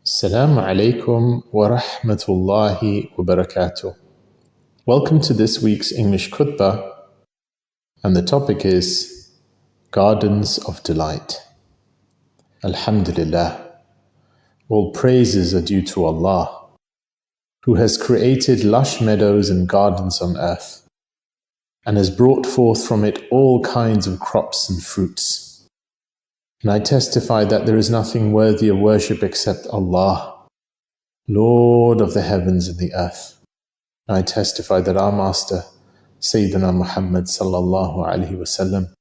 Assalamu alaikum wa rahmatullahi wa barakatuh. Welcome to this week's English khutbah, and the topic is Gardens of Delight. Alhamdulillah, all praises are due to Allah, who has created lush meadows and gardens on earth, and has brought forth from it all kinds of crops and fruits. And I testify that there is nothing worthy of worship except Allah, Lord of the heavens and the earth. And I testify that our Master, Sayyidina Muhammad sallallahu alaihi wasallam,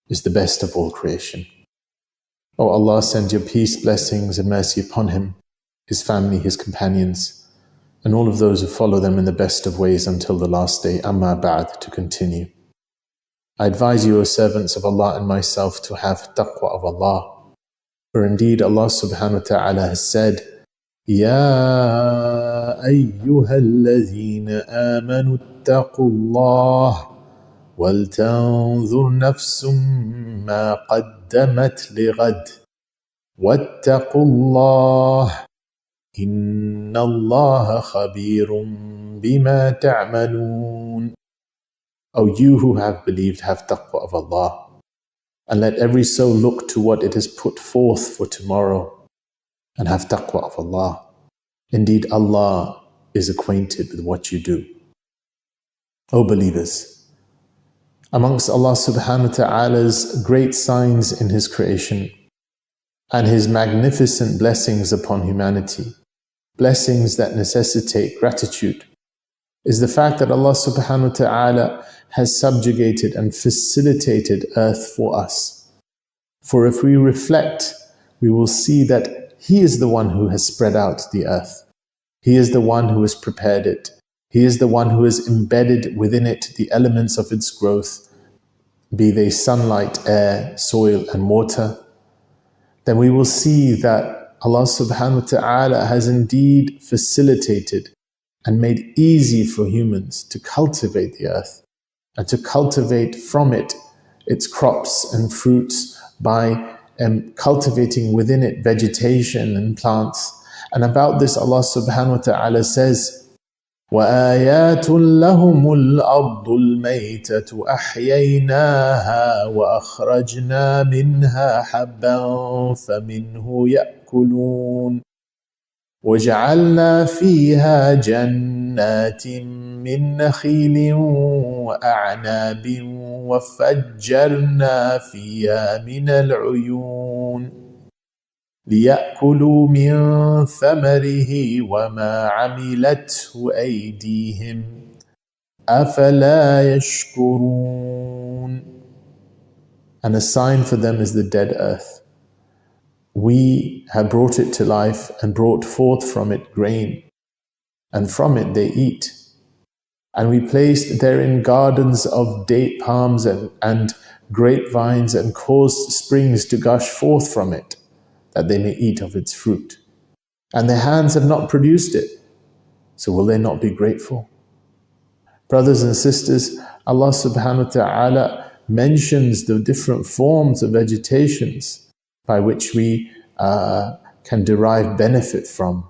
is the best of all creation. O Allah, send your peace, blessings and mercy upon him, his family, his companions, and all of those who follow them in the best of ways until the last day. Amma ba'd, to continue. I advise you, O servants of Allah and myself, to have taqwa of Allah. For indeed Allah subhanahu wa ta'ala has said, يا أيها الذين آمنوا اتقوا الله ولتنظر نفس ما قدمت لغد واتقوا الله إن الله خبير بما تعملون. O you who have believed, have taqwa of Allah, and let every soul look to what it has put forth for tomorrow, and have taqwa of Allah. Indeed, Allah is acquainted with what you do. O believers, amongst Allah subhanahu wa ta'ala's great signs in His creation and His magnificent blessings upon humanity, blessings that necessitate gratitude, is the fact that Allah subhanahu wa ta'ala has subjugated and facilitated earth for us. For if we reflect, we will see that He is the one who has spread out the earth. He is the one who has prepared it. He is the one who has embedded within it the elements of its growth, be they sunlight, air, soil and water. Then we will see that Allah subhanahu wa ta'ala has indeed facilitated and made easy for humans to cultivate the earth and to cultivate from it its crops and fruits by cultivating within it vegetation and plants. And about this Allah subhanahu wa ta'ala says, وَآيَاتٌ لَهُمُ الْأَرْضُ الْمَيْتَةُ أَحْيَيْنَاهَا وَأَخْرَجْنَا مِنْهَا حَبًّا فَمِنْهُ يَأْكُلُونَ وَجَعَلْنَا فِيهَا جَنَّاتٍ مِّن نَخِيلٍ وَأَعْنَابٍ وَفَجَّرْنَا فِيهَا مِنَ الْعُيُونِ لِيَأْكُلُوا مِن ثَمَرِهِ وَمَا عَمِلَتْهُ أَيْدِيهِمْ أَفَلَا يَشْكُرُونَ. And a sign for them is the dead earth. We have brought it to life and brought forth from it grain, and from it they eat. And we placed therein gardens of date palms and grapevines, and caused springs to gush forth from it, that they may eat of its fruit. And their hands have not produced it, so will they not be grateful? Brothers and sisters, Allah subhanahu wa ta'ala mentions the different forms of vegetations by which we can derive benefit from.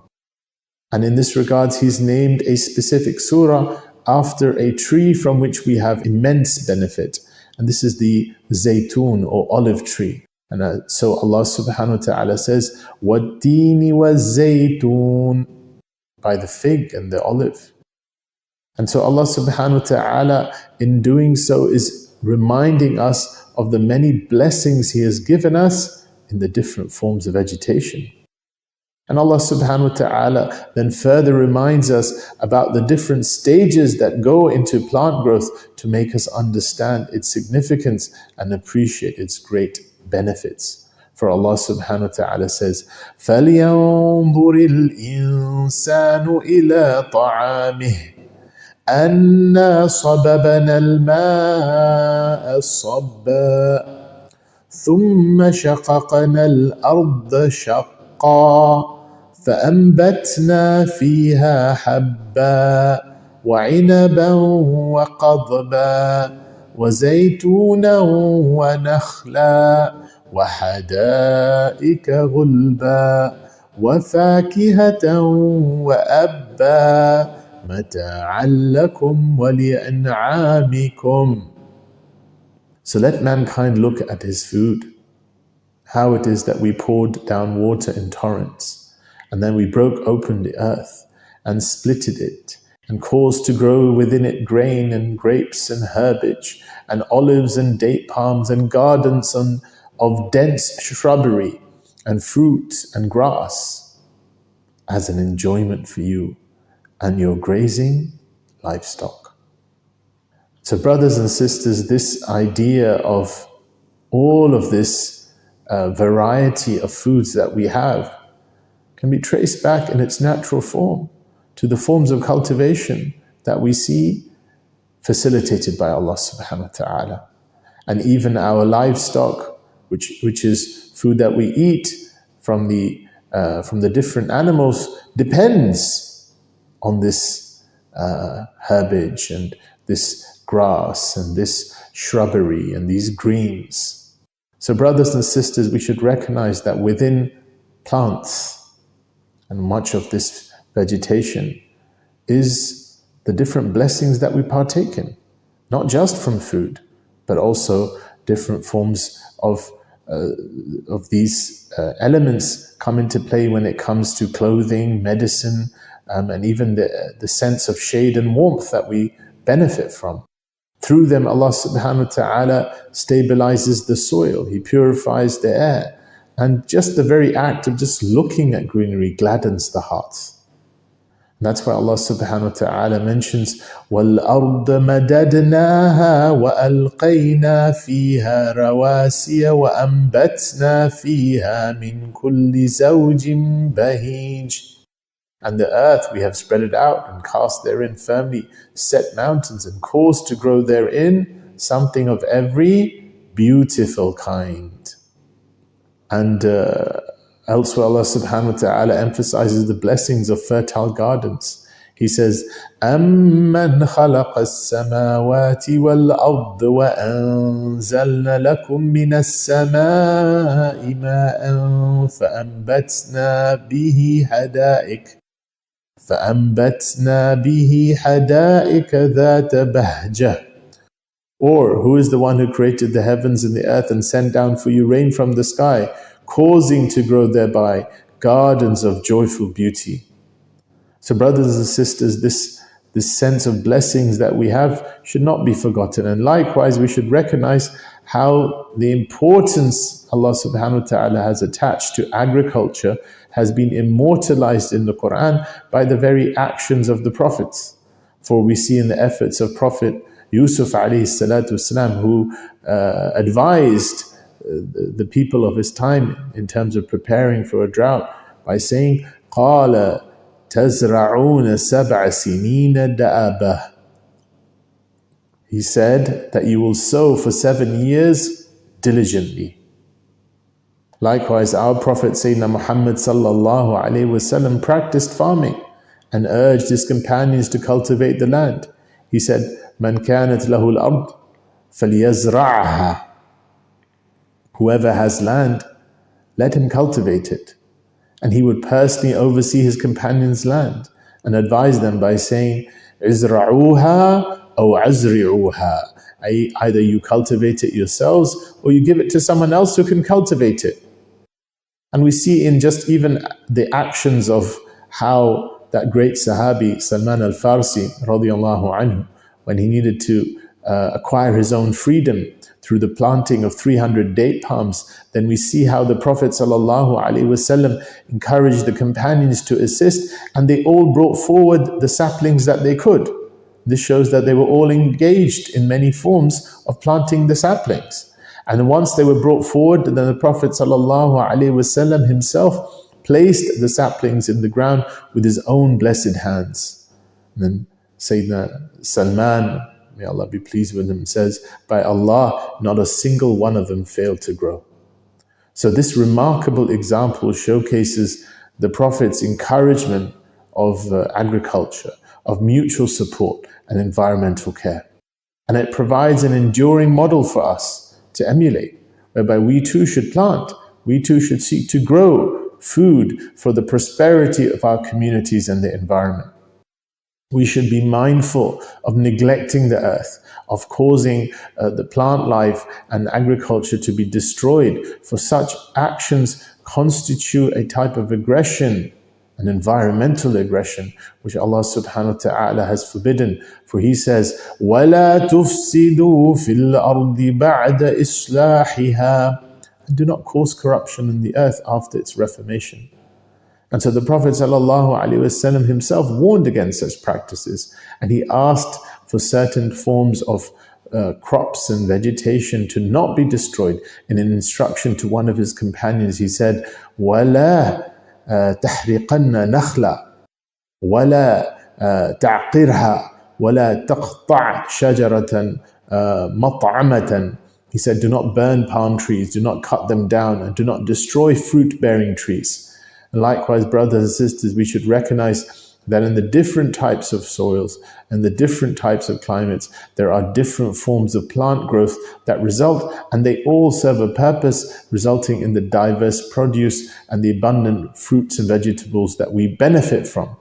And in this regard, He's named a specific surah after a tree from which we have immense benefit. And this is the zaytun or olive tree. And so Allah subhanahu wa ta'ala says, وَالدِّينِ وَالزَّيْتُونِ, by the fig and the olive. And so Allah subhanahu wa ta'ala in doing so is reminding us of the many blessings He has given us in the different forms of vegetation. And Allah subhanahu wa ta'ala then further reminds us about the different stages that go into plant growth to make us understand its significance and appreciate its great benefits. For Allah subhanahu wa ta'ala says, فَلْيَنْظُرِ الْإِنسَانُ إِلَىٰ طَعَامِهِ أَنَّا صَبَبْنَا الْمَاءَ صَبًّا ثم شققنا الأرض شقا فأنبتنا فيها حبا وعنبا وقضبا وزيتونا ونخلا وحدائق غلبا وَفَاكِهَةً وَأَبًّا مَتَاعًا لَكُمْ وَلِأَنْعَامِكُمْ. So let mankind look at his food, how it is that we poured down water in torrents, and then we broke open the earth and splitted it, and caused to grow within it grain and grapes and herbage, and olives and date palms, and gardens of dense shrubbery, and fruit and grass, as an enjoyment for you and your grazing livestock. So brothers and sisters, this idea of all of this variety of foods that we have can be traced back in its natural form to the forms of cultivation that we see facilitated by Allah subhanahu wa ta'ala. And even our livestock, which is food that we eat from the different animals, depends on this herbage and this grass and this shrubbery and these greens. So brothers and sisters, we should recognize that within plants and much of this vegetation is the different blessings that we partake in, not just from food, but also different forms of these elements come into play when it comes to clothing, medicine, and even the sense of shade and warmth that we benefit from. Through them, Allah subhanahu wa ta'ala stabilizes the soil, He purifies the air, and just the very act of just looking at greenery gladdens the hearts. And that's why Allah subhanahu wa ta'ala mentions, وَالْأَرْضَ مَدَدْنَاهَا وَأَلْقَيْنَا فِيهَا رَوَاسِيَ وَأَنْبَتْنَا فِيهَا مِنْ كُلِّ زَوْجٍ بَهِيجٍ. And the earth we have spread it out and cast therein firmly set mountains and caused to grow therein something of every beautiful kind. And elsewhere Allah subhanahu wa ta'ala emphasizes the blessings of fertile gardens. He says, أَمَّنْ خَلَقَ السَّمَاوَاتِ وَالْأَرْضِ وَأَنزَلْنَا لَكُم مِّنَ السَّمَاءِ مَاءً فَأَنبَتْنَا بِهِ حَدَائِقَ ذَاتَ بَهْجَةٍ. Or, who is the one who created the heavens and the earth and sent down for you rain from the sky, causing to grow thereby gardens of joyful beauty? So brothers and sisters, this sense of blessings that we have should not be forgotten. And likewise, we should recognize how the importance Allah subhanahu wa ta'ala has attached to agriculture has been immortalized in the Quran by the very actions of the prophets. For we see in the efforts of Prophet Yusuf alayhi salatu wasalam, who advised the people of his time in terms of preparing for a drought by saying, قَالَ تَزْرَعُونَ سَبْعَ سِنِينَ دَأَبًا. He said that you will sow for 7 years diligently. Likewise, our Prophet Sayyidina Muhammad sallallahu alayhi wasallam practiced farming and urged his companions to cultivate the land. He said, مَنْ كَانَتْ لَهُ الْأَرْضِ فَلْيَزْرَعْهَا. Whoever has land, let him cultivate it. And he would personally oversee his companions' land and advise them by saying, إِزْرَعُوهَا أَوْ عَزْرِعُوهَا. Either you cultivate it yourselves or you give it to someone else who can cultivate it. And we see in just even the actions of how that great Sahabi Salman al-Farsi radiyallahu anhu, when he needed to acquire his own freedom through the planting of 300 date palms, then we see how the Prophet ﷺ encouraged the companions to assist, and they all brought forward the saplings that they could. This shows that they were all engaged in many forms of planting the saplings. And once they were brought forward, then the Prophet ﷺ himself placed the saplings in the ground with his own blessed hands. And then Sayyidina Salman, may Allah be pleased with him, says, by Allah, not a single one of them failed to grow. So this remarkable example showcases the Prophet's encouragement of agriculture, of mutual support and environmental care. And it provides an enduring model for us to emulate, whereby we too should plant, we too should seek to grow food, for the prosperity of our communities and the environment. We should be mindful of neglecting the earth, of causing the plant life and agriculture to be destroyed, for such actions constitute a type of aggression, an environmental aggression, which Allah subhanahu wa ta'ala has forbidden. For He says, وَلَا تُفْسِدُوا فِي الْأَرْضِ بَعْدَ إِصْلَاحِهَا, and do not cause corruption in the earth after its reformation. And so the Prophet ﷺ himself warned against such practices, and he asked for certain forms of crops and vegetation to not be destroyed. In an instruction to one of his companions, he said, وَلَا تَحْرِقَنَّ نَخْلًا وَلَا تَعْقِرْهَا وَلَا تَقْطَعْ شَجَرَةً مَطْعَمَةً. He said, do not burn palm trees, do not cut them down, and do not destroy fruit-bearing trees. And likewise, brothers and sisters, we should recognize that in the different types of soils and the different types of climates, there are different forms of plant growth that result, and they all serve a purpose, resulting in the diverse produce and the abundant fruits and vegetables that we benefit from.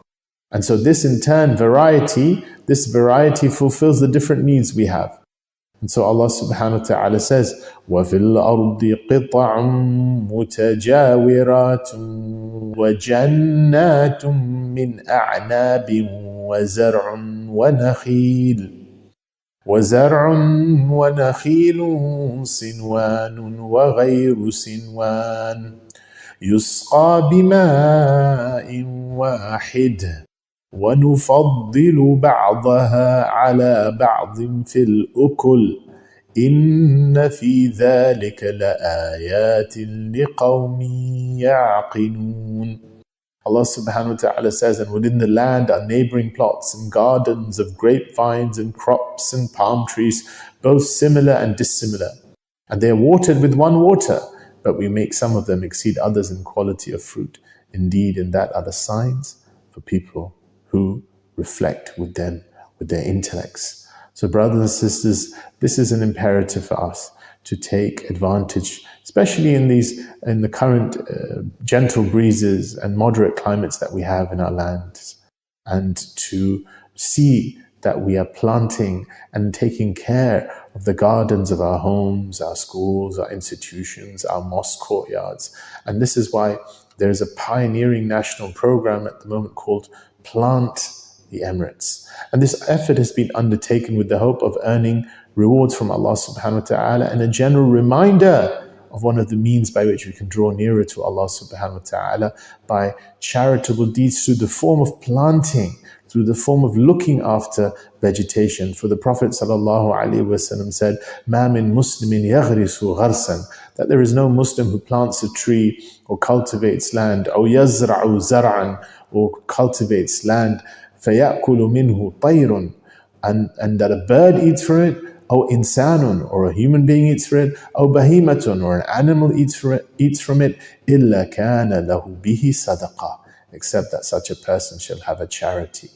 And so this in turn, this variety fulfills the different needs we have. And so Allah subhanahu wa ta'ala says, وَفِي الْأَرْضِ قِطَعٌ مُتَجَاوِرَاتٌ وَجَنَّاتٌ مِّنْ أَعْنَابٍ وَنَخِيلٌ صِنْوَانٌ وَغَيْرُ صِنْوَانٌ يُسْقَى بِمَاءٍ وَاحِدٍ وَنُفَضِّلُ بَعْضَهَا عَلَى بَعْضٍ فِي الْأُكُلِ إِنَّ فِي ذَلِكَ لَآيَاتٍ لِقَوْمٍ يَعْقِلُونَ. Allah subhanahu wa ta'ala says, and within the land are neighboring plots and gardens of grapevines and crops and palm trees, both similar and dissimilar. And they are watered with one water, but we make some of them exceed others in quality of fruit. Indeed, in that are the signs for people who reflect with their intellects. So brothers and sisters, this is an imperative for us to take advantage, especially in the current gentle breezes and moderate climates that we have in our lands, and to see that we are planting and taking care of the gardens of our homes, our schools, our institutions, our mosque courtyards. And this is why there is a pioneering national program at the moment called Plant the Emirates. And this effort has been undertaken with the hope of earning rewards from Allah subhanahu wa ta'ala, and a general reminder of one of the means by which we can draw nearer to Allah subhanahu wa ta'ala by charitable deeds through the form of planting, through the form of looking after vegetation. For the Prophet sallallahu alaihi wasallam said, "Ma min muslimin yaghrisu gharsan," that there is no Muslim who plants a tree or cultivates land, or yazra'u zar'an, or cultivates land, فَيَأْكُلُ مِنْهُ طَيْرٌ, and that a bird eats from it, or insanun, or a human being eats from it, or bahimatun, or an animal eats from it, إِلَّا كَانَ لَهُ بِهِ صَدَقَةٌ, except that such a person shall have a charity,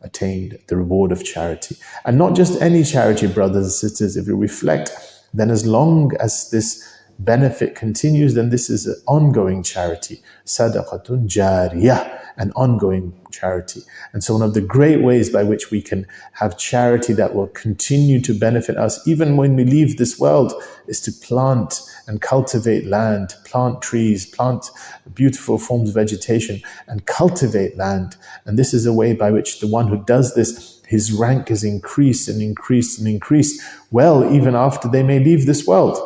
attained the reward of charity. And not just any charity, brothers and sisters. If you reflect, then as long as this benefit continues, then this is an ongoing charity. Sadaqatun jariyah, an ongoing charity. And so one of the great ways by which we can have charity that will continue to benefit us even when we leave this world is to plant and cultivate land, plant trees, plant beautiful forms of vegetation, and cultivate land. And this is a way by which the one who does this, his rank is increased and increased and increased, well, even after they may leave this world.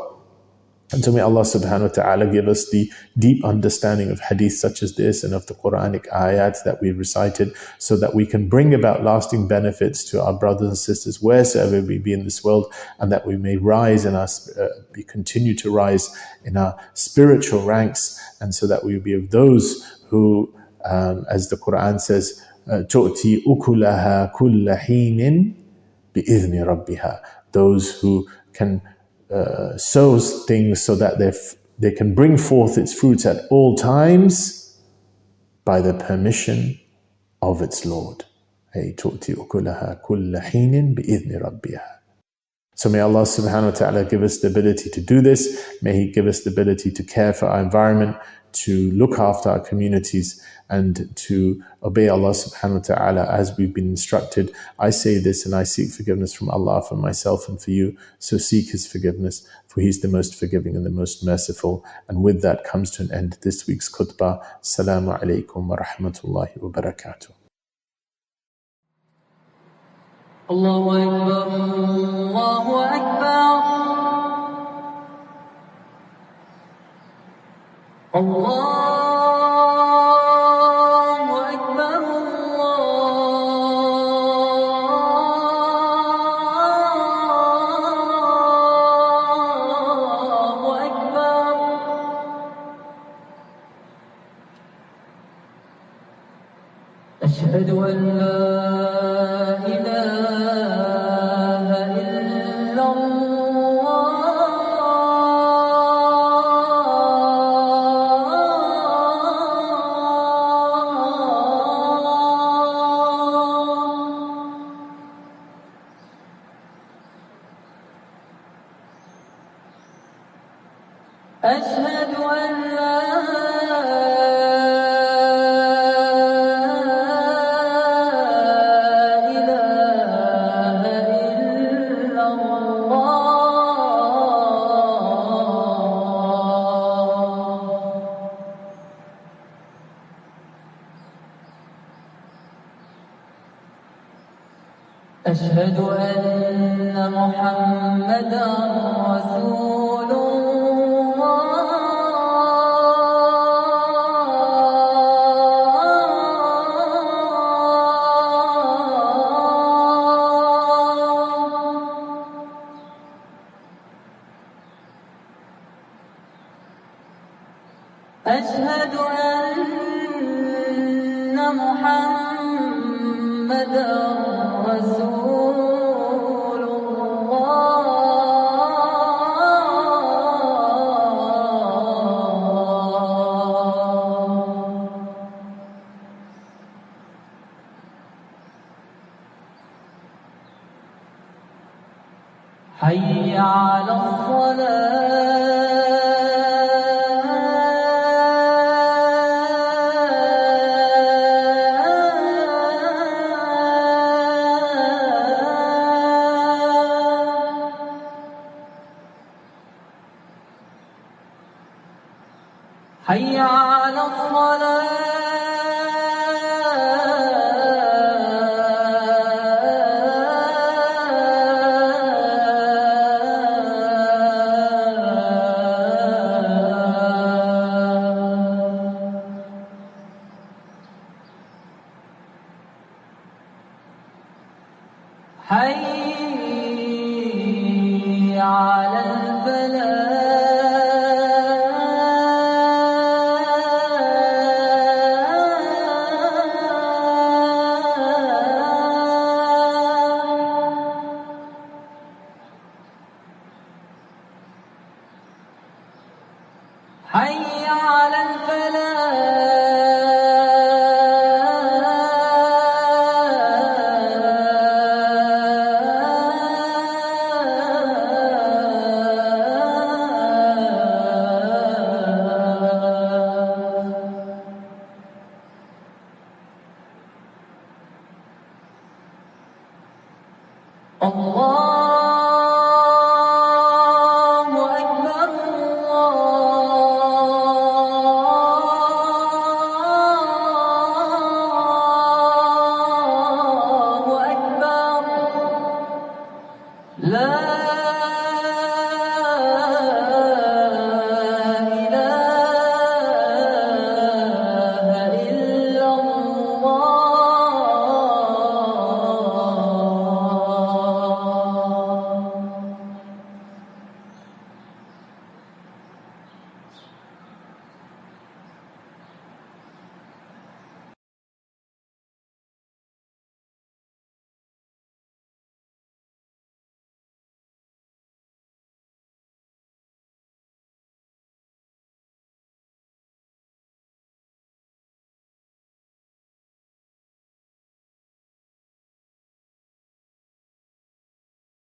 And so may Allah subhanahu wa ta'ala give us the deep understanding of hadith such as this and of the Quranic ayat that we recited, so that we can bring about lasting benefits to our brothers and sisters wheresoever we be in this world, and that we may rise in we continue to rise in our spiritual ranks, and so that we will be of those who, as the Quran says, تُؤْتِي أُكُلَهَا كُلَّ حِينٍ بِإِذْنِ رَبِّهَا, those who can sows things so that they can bring forth its fruits at all times by the permission of its Lord. تُؤْتِي أُكُلَهَا كُلَّ حِينٍ بِإِذْنِ رَبِّهَا. So may Allah subhanahu wa ta'ala give us the ability to do this. May He give us the ability to care for our environment, to look after our communities and to obey Allah subhanahu wa ta'ala as we've been instructed. I say this and I seek forgiveness from Allah for myself and for you, so seek His forgiveness, for He's the most forgiving and the most merciful. And with that comes to an end this week's khutbah. Assalamu alaikum wa rahmatullahi wa barakatuh. Allahu Akbar, Allahu Akbar, Allahu Akbar, Allahu Akbar. Ashhadu an la أشهد أن لا إله إلا الله. أشهد أن محمدا رسول أشهد أن محمدا رسول الله. حي على الصلاة. حي على الصلاة. حي على الفلاح. حي على الفلاح. Allah